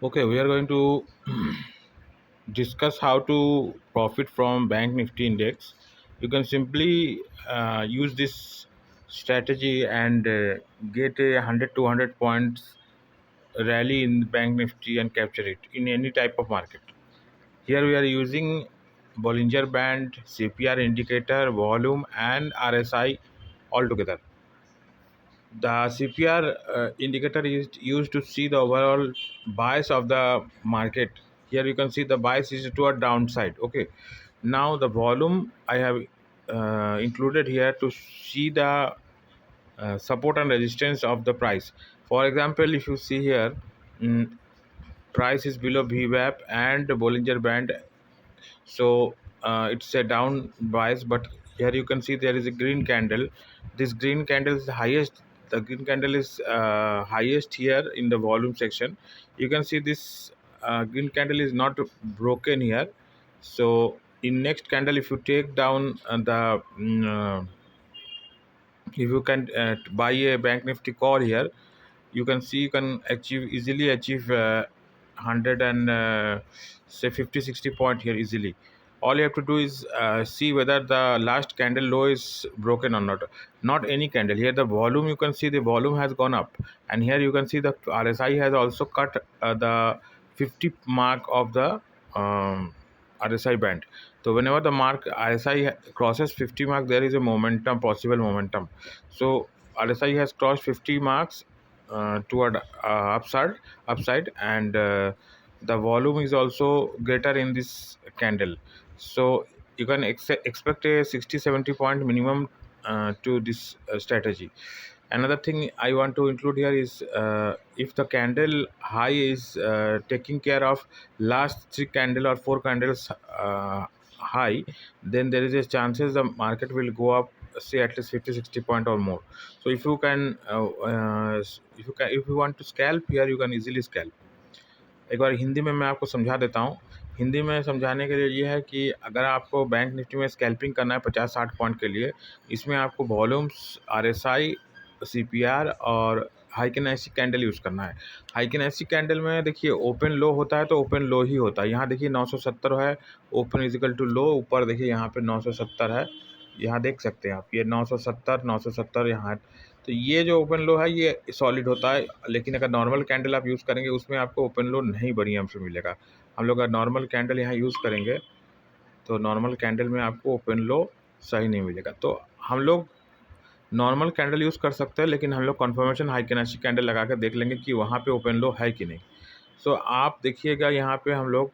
Okay, we are going to discuss how to profit from Bank Nifty index. You can simply use this strategy and get a 100 to 100 points rally in Bank Nifty and capture it in any type of market. Here we are using Bollinger Band, CPR indicator, volume, and RSI altogether. The CPR indicator is used to see the overall bias of the market. Here you can see the bias is toward downside. Okay, now the volume I have included here to see the support and resistance of the price. For example, if you see here, mm, price is below VWAP and Bollinger Band, so it's a down bias, but here you can see there is a green candle. This green candle is the highest. The green candle is highest here in the volume section. You can see this green candle is not broken here. So in next candle, if you take down if you can buy a bank nifty call here, you can see you can easily achieve 100 and say 50-60 point here easily. All you have to do is see whether the last candle low is broken or not any candle. Here the volume, you can see the volume has gone up, and here you can see the RSI has also cut the 50 mark of the RSI band. So whenever the mark RSI crosses 50 mark, there is a momentum, possible momentum. So RSI has crossed 50 marks toward upside, and the volume is also greater in this candle. So you can expect a 60-70 point minimum to this strategy. Another thing I want to include here is if the candle high is taking care of last three candle or four candles high, then there is a chances the market will go up, say at least 50-60 point or more. So if you want to scalp here, you can easily scalp. एक बार हिंदी में मैं आपको समझा देता हूँ। हिंदी में समझाने के लिए ये है कि अगर आपको बैंक निफ्टी में स्कैल्पिंग करना है 50-60 पॉइंट के लिए, इसमें आपको वॉल्यूम्स, आरएसआई, सीपीआर और हाइकेनेसी कैंडल यूज़ करना है। हाइकेनेसी कैंडल में देखिए ओपन लो होता है तो ओपन लो ही होता है। यहाँ देखिए 970 है, ओपन इजिकल टू लो, ऊपर देखिए यहाँ पे 970 है, यहाँ देख सकते हैं आप, ये 970 यहाँ है। तो ये जो ओपन लो है ये सॉलिड होता है, लेकिन अगर नॉर्मल कैंडल आप यूज़ करेंगे उसमें आपको ओपन लो नहीं बढ़िया से मिलेगा। हम लोग अगर नॉर्मल कैंडल यहाँ यूज़ करेंगे तो नॉर्मल कैंडल में आपको ओपन लो सही नहीं मिलेगा। तो हम लोग नॉर्मल कैंडल यूज़ कर सकते हैं, लेकिन हम लोग कन्फर्मेशन हाइकेनेसी कैंडल लगा कर देख लेंगे कि वहाँ पे ओपन लो है कि नहीं। सो आप देखिएगा यहाँ पे हम लोग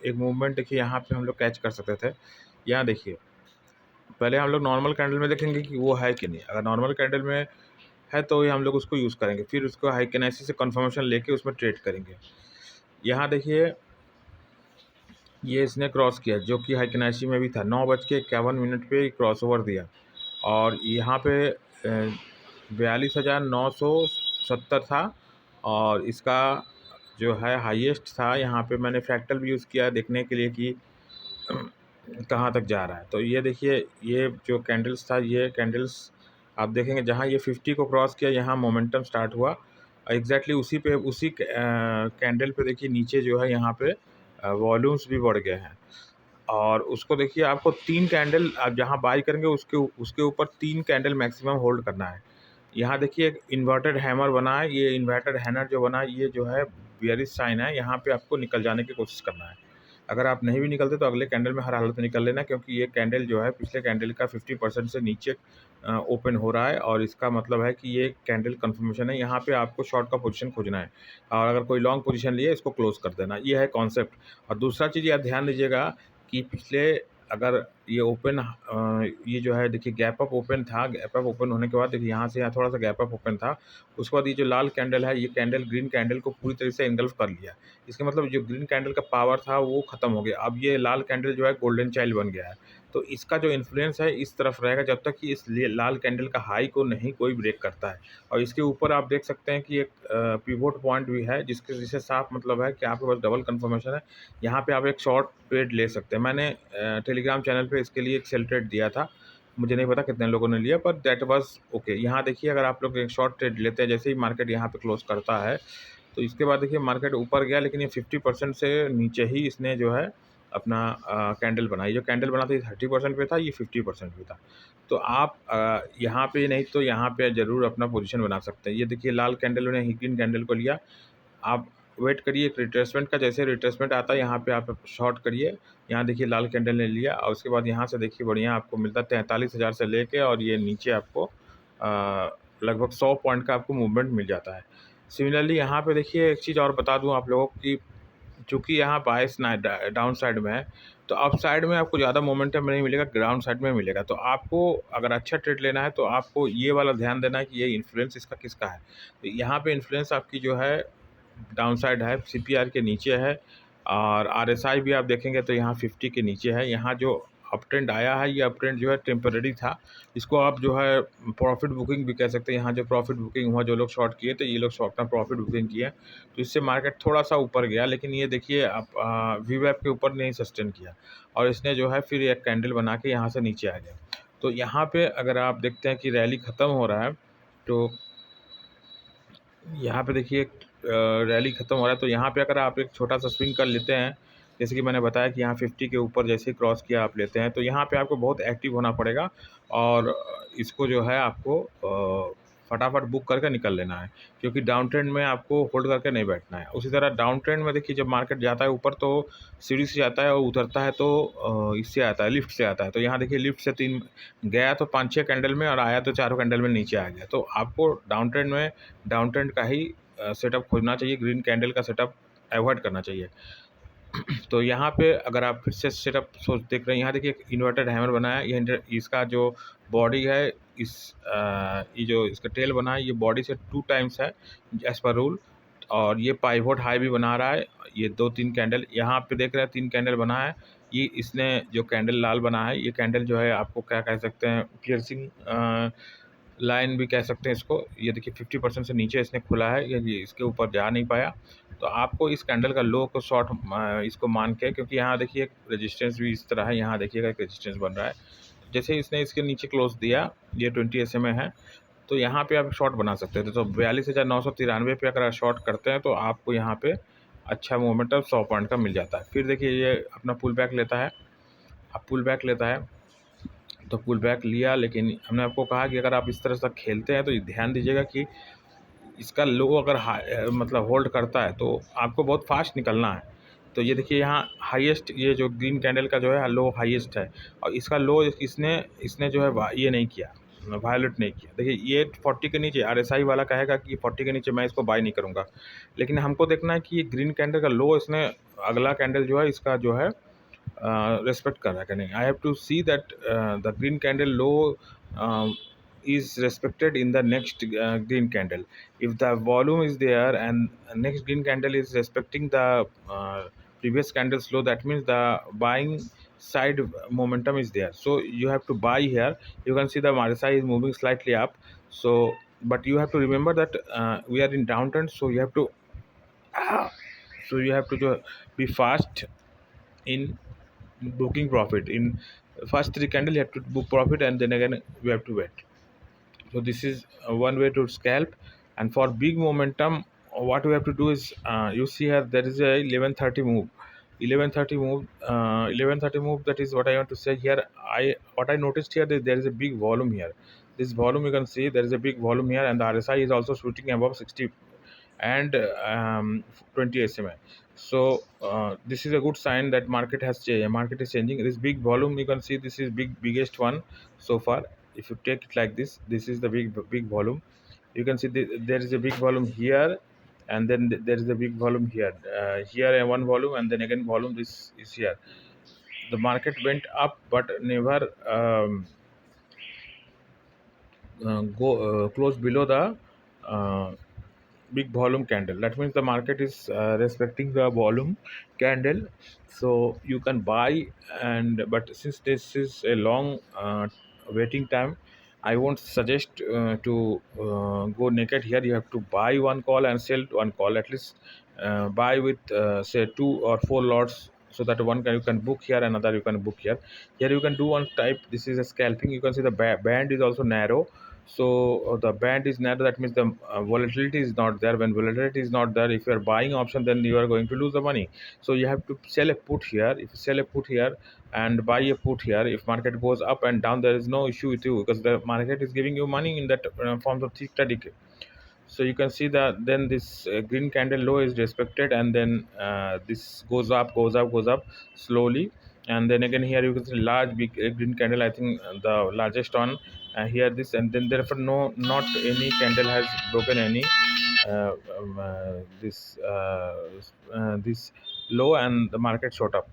एक मूवमेंट देखिए यहाँ पे हम लोग कैच कर सकते थे। यहाँ देखिए, पहले हम लोग नॉर्मल कैंडल में देखेंगे कि वो है कि नहीं। अगर नॉर्मल कैंडल में है तो ये हम लोग उसको यूज़ करेंगे, फिर उसको हाइकेनेसी से कन्फर्मेशन लेके उसमें ट्रेड करेंगे। यहाँ देखिए ये इसने क्रॉस किया जो कि हाइकेनेसी में भी था, 9:51 पे क्रॉस ओवर दिया, और यहाँ पे 42,970 था, और इसका जो है हाईएस्ट था। यहाँ पे मैंने फ्रैक्टल भी यूज़ किया देखने के लिए कि कहाँ तक जा रहा है। तो ये देखिए, ये जो कैंडल्स था, ये कैंडल्स आप देखेंगे जहाँ ये 50 को क्रॉस किया, यहाँ मोमेंटम स्टार्ट हुआ। एग्जैक्टली उसी कैंडल पे देखिए नीचे जो है यहाँ पे वॉल्यूम्स भी बढ़ गए हैं, और उसको देखिए आपको 3 कैंडल आप जहाँ बाई करेंगे उसके ऊपर 3 कैंडल मैक्सिमम होल्ड करना है। यहाँ देखिए एक इन्वर्टेड हैमर बना है, ये इन्वर्टेड हैमर जो बना है ये जो है बियरिश साइन है, यहाँ पे आपको निकल जाने की कोशिश करना है। अगर आप नहीं भी निकलते तो अगले कैंडल में हर हालत में निकल लेना, क्योंकि ये कैंडल जो है पिछले कैंडल का 50% से नीचे ओपन हो रहा है, और इसका मतलब है कि ये कैंडल कंफर्मेशन है। यहाँ पे आपको शॉर्ट का पोजीशन खोजना है, और अगर कोई लॉन्ग पोजीशन लिए इसको क्लोज कर देना, ये है कॉन्सेप्ट। और दूसरा चीज़ यार ध्यान दीजिएगा कि पिछले अगर ये ओपन ये जो है देखिए गैप अप ओपन था, गैप अप ओपन होने के बाद देखिए यहाँ से यहाँ थोड़ा सा गैप अप ओपन था, उसके बाद ये जो लाल कैंडल है, ये कैंडल ग्रीन कैंडल को पूरी तरह से एंगल्फ कर लिया। इसका मतलब जो ग्रीन कैंडल का पावर था वो ख़त्म हो गया। अब ये लाल कैंडल जो है गोल्डन चाइल्ड बन गया है। तो इसका जो इन्फ्लुएंस है इस तरफ रहेगा जब तक कि इस लाल कैंडल का हाई को नहीं कोई ब्रेक करता है। और इसके ऊपर आप देख सकते हैं कि एक पिवोट पॉइंट भी है, जिससे साफ मतलब है कि आपके पास डबल कंफर्मेशन है। यहाँ पे आप एक शॉर्ट ट्रेड ले सकते हैं। मैंने टेलीग्राम चैनल पे इसके लिए एक सेल ट्रेड दिया था, मुझे नहीं पता कितने लोगों ने लिया, पर दैट वाज ओके। यहाँ देखिए अगर आप लोग एक शॉर्ट ट्रेड लेते हैं, जैसे ही मार्केट यहाँ पे क्लोज करता है तो इसके बाद देखिए मार्केट ऊपर गया, लेकिन ये 50% से नीचे ही इसने जो है अपना कैंडल बनाई। जो कैंडल बना था ये 30% पे था, ये 50% पे था। तो आप यहाँ पे नहीं तो यहाँ पे ज़रूर अपना पोजीशन बना सकते हैं। ये देखिए लाल कैंडल ने ग्रीन कैंडल को लिया, आप वेट करिए एक रिट्रेसमेंट का, जैसे रिट्रेसमेंट आता है यहाँ पे आप शॉर्ट करिए। यहाँ देखिए लाल कैंडल ने लिया और उसके बाद यहाँ से देखिए बढ़िया आपको मिलता है 43,000 से लेके, और ये नीचे आपको लगभग 100 पॉइंट का आपको मूवमेंट मिल जाता है। सिमिलरली यहाँ पे देखिए एक चीज़ और बता दूँ आप लोगों को कि चूँकि यहाँ बायस ना डाउन साइड में है, तो अप साइड में आपको ज़्यादा मोमेंटम नहीं मिलेगा, ग्राउंड साइड में मिलेगा। तो आपको अगर अच्छा ट्रेड लेना है तो आपको ये वाला ध्यान देना है कि ये इन्फ्लुएंस इसका किसका है। तो यहाँ पे इन्फ्लुएंस आपकी जो है डाउन साइड है, सीपीआर के नीचे है, और आरएसआई भी आप देखेंगे तो यहाँ 50 के नीचे है। यहाँ जो अप ट्रेंड आया है, ये अप ट्रेंड जो है टेम्परेरी था, इसको आप जो है प्रॉफिट बुकिंग भी कह सकते हैं। यहाँ जो प्रॉफिट बुकिंग हुआ, जो लोग शॉर्ट किए तो ये लोग अपना प्रॉफिट बुकिंग किए, तो इससे मार्केट थोड़ा सा ऊपर गया, लेकिन ये देखिए आप वीवैप के ऊपर नहीं सस्टेन किया, और इसने जो है फिर एक कैंडल बना के यहाँ से नीचे आ गया। तो यहाँ पे अगर आप देखते हैं कि रैली ख़त्म हो रहा है, तो यहाँ पे देखिए रैली ख़त्म हो रहा है, तो यहाँ पे अगर आप एक छोटा सा स्विंग कर लेते हैं, जैसे कि मैंने बताया कि यहाँ 50 के ऊपर जैसे ही क्रॉस किया आप लेते हैं, तो यहाँ पे आपको बहुत एक्टिव होना पड़ेगा, और इसको जो है आपको फटाफट बुक करके निकल लेना है, क्योंकि डाउन ट्रेंड में आपको होल्ड करके नहीं बैठना है। उसी तरह डाउन ट्रेंड में देखिए जब मार्केट जाता है ऊपर तो सीढ़ी से जाता है, और उतरता है तो इससे आता है, लिफ्ट से आता है। तो यहाँ देखिए लिफ्ट से 3 गया तो 5-6 कैंडल में, और आया तो चारों कैंडल में नीचे आ गया। तो आपको डाउन ट्रेंड में डाउन ट्रेंड का ही सेटअप खोजना चाहिए, ग्रीन कैंडल का सेटअप अवॉइड करना चाहिए। तो यहाँ पे अगर आप फिर से सेटअप सोच देख रहे हैं, यहाँ देखिए एक इन्वर्टेड हैमर बना है, ये इसका जो बॉडी है, इस ये जो इसका टेल बना है, ये बॉडी से 2 टाइम्स है एज पर रूल, और ये पाइवोट हाई भी बना रहा है। ये 2-3 कैंडल यहाँ पे देख रहे हैं, 3 कैंडल बना है। ये इसने जो कैंडल लाल बना है, ये कैंडल जो है आपको क्या कह सकते हैं, पियर्सिंग लाइन भी कह सकते हैं इसको। ये देखिए 50% से नीचे इसने खुला है, ये इसके ऊपर जा नहीं पाया। तो आपको इस कैंडल का लो को शॉर्ट इसको मान के, क्योंकि यहाँ देखिए एक रेजिस्टेंस भी इस तरह है, यहाँ देखिएगा एक रेजिस्टेंस बन रहा है। जैसे इसने इसके नीचे क्लोज दिया, ये 20 SMA है, तो यहाँ पे आप शॉर्ट बना सकते थे। तो 42,993 पे अगर आप शॉर्ट करते हैं तो आपको यहाँ पे अच्छा मोमेंटम 100 पॉइंट का मिल जाता है। फिर देखिए ये अपना पुल बैक लेता है, अब पुल बैक लेता है तो पुल बैक लिया, लेकिन हमने आपको कहा कि अगर आप इस तरह से खेलते हैं तो ध्यान दीजिएगा कि इसका लो अगर मतलब होल्ड करता है तो आपको बहुत फास्ट निकलना है। तो ये देखिए यहाँ हाईएस्ट, ये जो ग्रीन कैंडल का जो है लो हाईएस्ट है, और इसका लो इसने इसने जो है ये नहीं किया, वायलेट नहीं किया। देखिए ये 40 के नीचे, आरएसआई वाला कहेगा कि 40 के नीचे मैं इसको बाय नहीं करूँगा, लेकिन हमको देखना है कि ये ग्रीन कैंडल का लो इसने अगला कैंडल जो है इसका जो है रेस्पेक्ट कर रहा है कि नहीं। I have to see that the green candle low is respected in the next green candle. If the volume is there and next green candle is respecting the previous candle's low, that means the buying side momentum is there, so you have to buy here. You can see the RSI is moving slightly up, so but you have to remember that we are in downtrend, so you have to be fast in booking profit. In first 3 candle you have to book profit, and then again we have to wait. So this is one way to scalp. And for big momentum, what we have to do is you see here there is a 1130 move, 1130 move. That is what I want to say here. What I noticed here, that there is a big volume here. This volume, you can see there is a big volume here, and the RSI is also shooting above 60 and 20 SMA. So this is a good sign that market is changing. This big volume, you can see this is biggest one so far. If you take it like this, this is the big volume. You can see there is a big volume here, and then there is a big volume here, here and one volume, and then again volume this is here. The market went up but never go close below the big volume candle. That means the market is respecting the volume candle, so you can buy. And but since this is a long waiting time, I won't suggest to go naked here. You have to buy one call and sell one call, at least buy with say 2 or 4 lots, so that one you can book here, another you can book here. Here you can do one type, this is a scalping. You can see the band is also narrow, So the band is narrow, that means the volatility is not there. When volatility is not there, if you are buying option, then you are going to lose the money. So you have to sell a put here. If you sell a put here and buy a put here, if market goes up and down, there is no issue with you, because the market is giving you money in that forms of theta decay. So you can see that then this green candle low is respected, and then this goes up, goes up, goes up slowly. And then again here you can see large big green candle, I think the largest one here, this, and then therefore no, not any candle has broken any this low, and the market shot up.